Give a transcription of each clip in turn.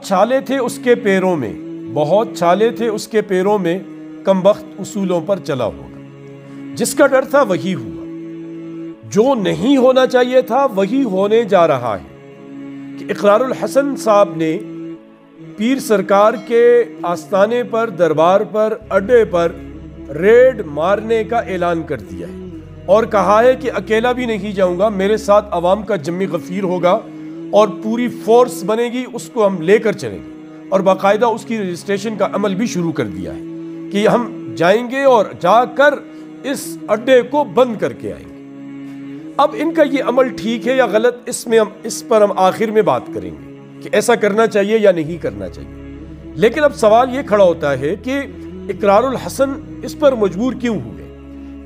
بہت چھالے تھے اس کے پیروں میں، بہت چھالے تھے اس کے پیروں میں، کم بخت اصولوں پر چلا ہوگا۔ جس کا ڈر تھا وہی ہوا، جو نہیں ہونا چاہیے تھا وہی ہونے جا رہا ہے کہ اقرار الحسن صاحب نے پیر سرکار کے آستانے پر، دربار پر، اڈے پر ریڈ مارنے کا اعلان کر دیا ہے اور کہا ہے کہ اکیلا بھی نہیں جاؤں گا، میرے ساتھ عوام کا جمع غفیر ہوگا اور پوری فورس بنے گی، اس کو ہم لے کر چلیں گے، اور باقاعدہ اس کی رجسٹریشن کا عمل بھی شروع کر دیا ہے کہ ہم جائیں گے اور جا کر اس اڈے کو بند کر کے آئیں گے۔ اب ان کا یہ عمل ٹھیک ہے یا غلط، اس پر ہم آخر میں بات کریں گے کہ ایسا کرنا چاہیے یا نہیں کرنا چاہیے۔ لیکن اب سوال یہ کھڑا ہوتا ہے کہ اقرار الحسن اس پر مجبور کیوں ہوئے؟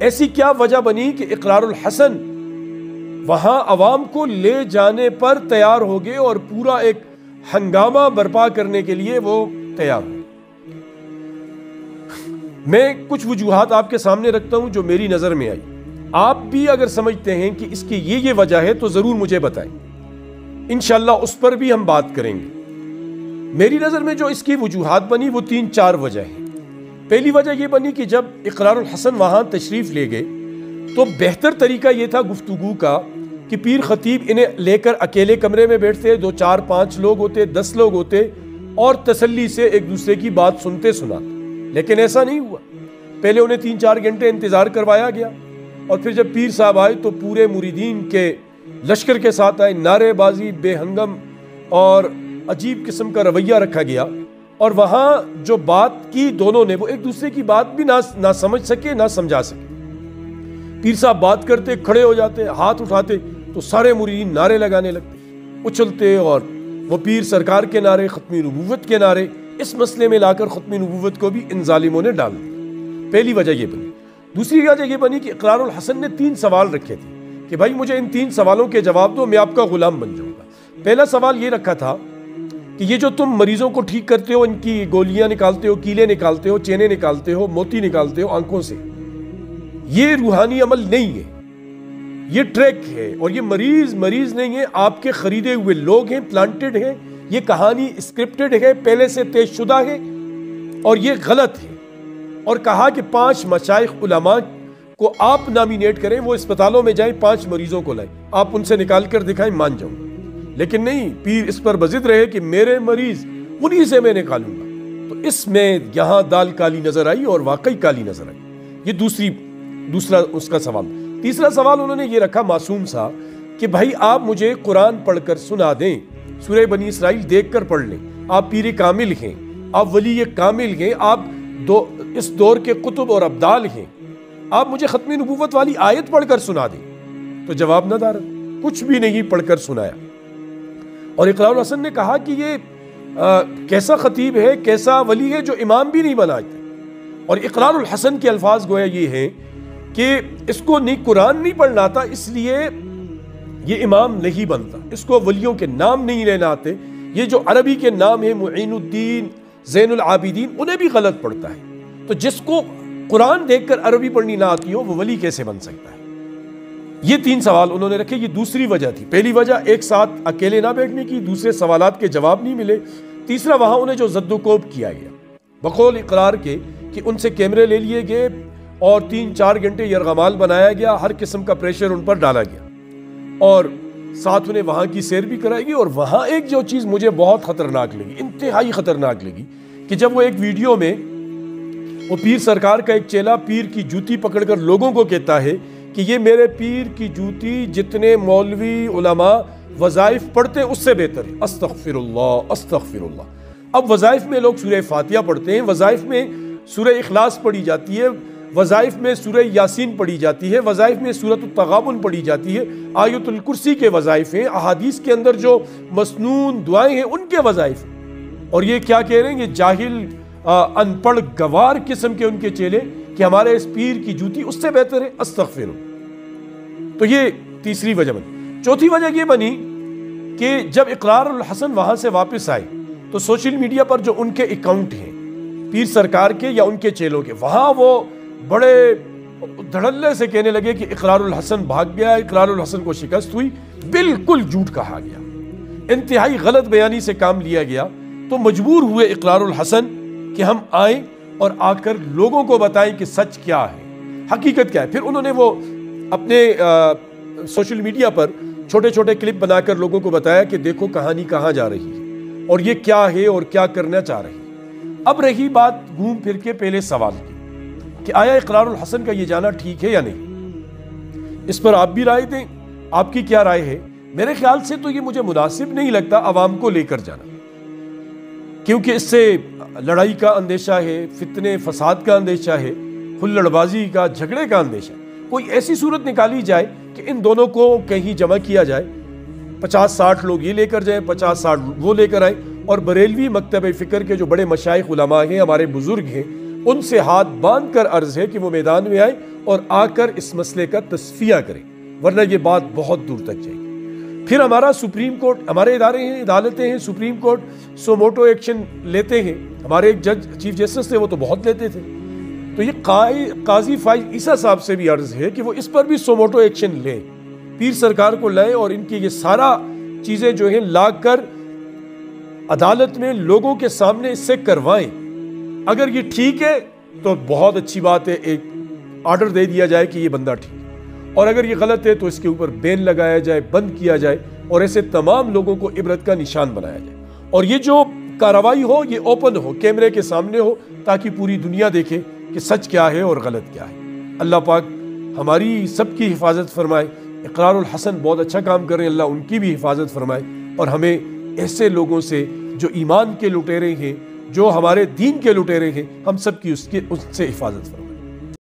ایسی کیا وجہ بنی کہ اقرار الحسن وہاں عوام کو لے جانے پر تیار ہو گئے اور پورا ایک ہنگامہ برپا کرنے کے لیے وہ تیار ہو؟ میں کچھ وجوہات آپ کے سامنے رکھتا ہوں جو میری نظر میں آئی، آپ بھی اگر سمجھتے ہیں کہ اس کی یہ وجہ ہے تو ضرور مجھے بتائیں، انشاءاللہ اس پر بھی ہم بات کریں گے۔ میری نظر میں جو اس کی وجوہات بنی وہ 3-4 وجہ ہیں۔ پہلی وجہ یہ بنی کہ جب اقرار الحسن وہاں تشریف لے گئے تو بہتر طریقہ یہ تھا گفتگو کا کہ پیر خطیب انہیں لے کر اکیلے کمرے میں بیٹھتے، 2 4 5 لوگ ہوتے، 10 لوگ ہوتے، اور تسلی سے ایک دوسرے کی بات سنتے سناتے۔ لیکن ایسا نہیں ہوا، پہلے انہیں 3-4 گھنٹے انتظار کروایا گیا، اور پھر جب پیر صاحب آئے تو پورے مریدین کے لشکر کے ساتھ آئے، نعرے بازی بے ہنگم اور عجیب قسم کا رویہ رکھا گیا، اور وہاں جو بات کی دونوں نے وہ ایک دوسرے کی بات بھی نہ سمجھ سکے نہ سمجھا سکے۔ پیر صاحب بات کرتے، کھڑے ہو جاتے، ہاتھ اٹھاتے تو سارے مریدین نعرے لگانے لگتے، اچھلتے، اور وہ پیر سرکار کے نعرے، ختم نبوت کے نعرے، اس مسئلے میں لا کر ختم نبوت کو بھی ان ظالموں نے ڈال دیا۔ پہلی وجہ یہ بنی۔ دوسری وجہ یہ بنی کہ اقرار الحسن نے 3 سوال رکھے تھے کہ بھائی مجھے ان 3 سوالوں کے جواب دو، میں آپ کا غلام بن جاؤں گا۔ پہلا سوال یہ رکھا تھا کہ یہ جو تم مریضوں کو ٹھیک کرتے ہو، ان کی گولیاں نکالتے ہو، کیلے نکالتے ہو، چینے نکالتے ہو، موتی نکالتے ہو آنکھوں سے، یہ روحانی عمل نہیں ہے، یہ ٹریک ہے، اور یہ مریض نہیں ہے، آپ کے خریدے ہوئے لوگ ہیں، پلانٹڈ ہیں، یہ کہانی اسکرپٹڈ ہے، پہلے سے طے شدہ ہے، اور یہ غلط ہے۔ اور کہا کہ 5 مشائخ علماء کو آپ نامینیٹ کریں، وہ اسپتالوں میں جائیں، 5 مریضوں کو لائیں، آپ ان سے نکال کر دکھائیں، مان جاؤں گا۔ لیکن نہیں، پیر اس پر بضد رہے کہ میرے مریض انہی سے میں نکالوں گا۔ تو اس میں یہاں دال کالی نظر آئی، اور واقعی کالی نظر آئی۔ یہ دوسرا اس کا سوال۔ تیسرا سوال انہوں نے یہ رکھا معصوم سا کہ بھائی آپ مجھے قرآن پڑھ کر سنا دیں، سورہ بنی اسرائیل دیکھ کر پڑھ لیں، آپ پیر کامل ہیں، آپ ولی کامل ہیں، آپ اس دور کے قطب اور ابدال ہیں، آپ مجھے ختم نبوت والی آیت پڑھ کر سنا دیں۔ تو جواب نہ دار، کچھ بھی نہیں پڑھ کر سنایا۔ اور اقرار الحسن نے کہا کہ یہ کیسا خطیب ہے، کیسا ولی ہے جو امام بھی نہیں بناتا۔ اور اقرار الحسن کے الفاظ گویا یہ ہیں کہ اس کو نہیں قرآن نہیں پڑھنا آتا، اس لیے یہ امام نہیں بنتا، اس کو ولیوں کے نام نہیں لینا آتے، یہ جو عربی کے نام ہیں معین الدین، زین العابدین، انہیں بھی غلط پڑھتا ہے۔ تو جس کو قرآن دیکھ کر عربی پڑھنی نہ آتی ہو وہ ولی کیسے بن سکتا ہے؟ یہ 3 سوال انہوں نے رکھے۔ یہ دوسری وجہ تھی۔ پہلی وجہ ایک ساتھ اکیلے نہ بیٹھنے کی، دوسرے سوالات کے جواب نہیں ملے، تیسرا وہاں انہیں جو زد و کوب کیا گیا بقول اقرار کے کہ ان سے کیمرے لے لیے گئے اور 3-4 گھنٹے یرغمال بنایا گیا، ہر قسم کا پریشر ان پر ڈالا گیا، اور ساتھ انہیں وہاں کی سیر بھی کرائی گئی۔ اور وہاں ایک جو چیز مجھے بہت خطرناک لگی، انتہائی خطرناک لگی، کہ جب وہ ایک ویڈیو میں وہ پیر سرکار کا ایک چیلا پیر کی جوتی پکڑ کر لوگوں کو کہتا ہے کہ یہ میرے پیر کی جوتی جتنے مولوی علماء وظائف پڑھتے ہیں اس سے بہتر ہے، استغفر اللہ استغفر اللہ۔ اب وظائف میں لوگ سورہ فاتحہ پڑھتے ہیں، وظائف میں سورہ اخلاص پڑھی جاتی ہے، وظائف میں سورہ یاسین پڑھی جاتی ہے، وظائف میں سورۃ التغابن پڑھی جاتی ہے، آیت الکرسی کے وظائف ہیں، احادیث کے اندر جو مسنون دعائیں ہیں ان کے وظائف ہیں۔ اور یہ کیا کہہ رہے ہیں، یہ جاہل ان پڑھ گوار قسم کے ان کے چیلے کہ ہمارے اس پیر کی جوتی اس سے بہتر ہے، استغفر۔ تو یہ تیسری وجہ بنی۔ چوتھی وجہ یہ بنی کہ جب اقرار الحسن وہاں سے واپس آئے تو سوشل میڈیا پر جو ان کے اکاؤنٹ ہیں پیر سرکار کے یا ان کے چیلوں کے، وہاں وہ بڑے دھڑلے سے کہنے لگے کہ اقرار الحسن بھاگ گیا، اقرار الحسن کو شکست ہوئی۔ بالکل جھوٹ کہا گیا، انتہائی غلط بیانی سے کام لیا گیا تو مجبور ہوئے اقرار الحسن کہ ہم آئیں اور آ کر لوگوں کو بتائیں کہ سچ کیا ہے، حقیقت کیا ہے۔ پھر انہوں نے وہ اپنے سوشل میڈیا پر چھوٹے چھوٹے کلپ بنا کر لوگوں کو بتایا کہ دیکھو کہانی کہاں جا رہی ہے اور یہ کیا ہے اور کیا کرنا چاہ رہی ہے۔ اب رہی بات گھوم پھر کے پہلے سوال کی کہ آیا اقرار الحسن کا یہ جانا ٹھیک ہے یا نہیں؟ اس پر آپ بھی رائے دیں، آپ کی کیا رائے ہے؟ میرے خیال سے تو یہ مجھے مناسب نہیں لگتا عوام کو لے کر جانا، کیونکہ اس سے لڑائی کا اندیشہ ہے، فتنے فساد کا اندیشہ ہے، ہلڑ بازی کا، جھگڑے کا اندیشہ ہے۔ کوئی ایسی صورت نکالی جائے کہ ان دونوں کو کہیں جمع کیا جائے، 50-60 لوگ یہ لے کر جائیں، 50-60 وہ لے کر آئیں، اور بریلوی مکتب فکر کے جو بڑے مشائخ علماء ہیں، ہمارے بزرگ ہیں، ان سے ہاتھ باندھ کر عرض ہے کہ وہ میدان میں آئیں اور آ کر اس مسئلے کا تصفیہ کریں، ورنہ یہ بات بہت دور تک جائے گی۔ پھر ہمارا سپریم کورٹ، ہمارے ادارے ہیں، عدالتیں ہیں، سپریم کورٹ سو موٹو ایکشن لیتے ہیں۔ ہمارے ایک جج چیف جسٹس تھے، وہ تو بہت لیتے تھے۔ تو یہ قاضی فائز عیسیٰ صاحب سے بھی عرض ہے کہ وہ اس پر بھی سو موٹو ایکشن لیں، پیر سرکار کو لائیں اور ان کی یہ سارا چیزیں جو ہیں لا کر عدالت میں لوگوں کے سامنے اس سے کروائیں۔ اگر یہ ٹھیک ہے تو بہت اچھی بات ہے، ایک آرڈر دے دیا جائے کہ یہ بندہ ٹھیک ہے، اور اگر یہ غلط ہے تو اس کے اوپر بین لگایا جائے، بند کیا جائے، اور ایسے تمام لوگوں کو عبرت کا نشان بنایا جائے، اور یہ جو کارروائی ہو یہ اوپن ہو، کیمرے کے سامنے ہو، تاکہ پوری دنیا دیکھے کہ سچ کیا ہے اور غلط کیا ہے۔ اللہ پاک ہماری سب کی حفاظت فرمائے۔ اقرار الحسن بہت اچھا کام کر رہے ہیں، اللہ ان کی بھی حفاظت فرمائے، اور ہمیں ایسے لوگوں سے جو ایمان کے لٹیرے ہیں، جو ہمارے دین کے لٹیرے ہیں، ہم سب کی اس سے حفاظت فرمائے۔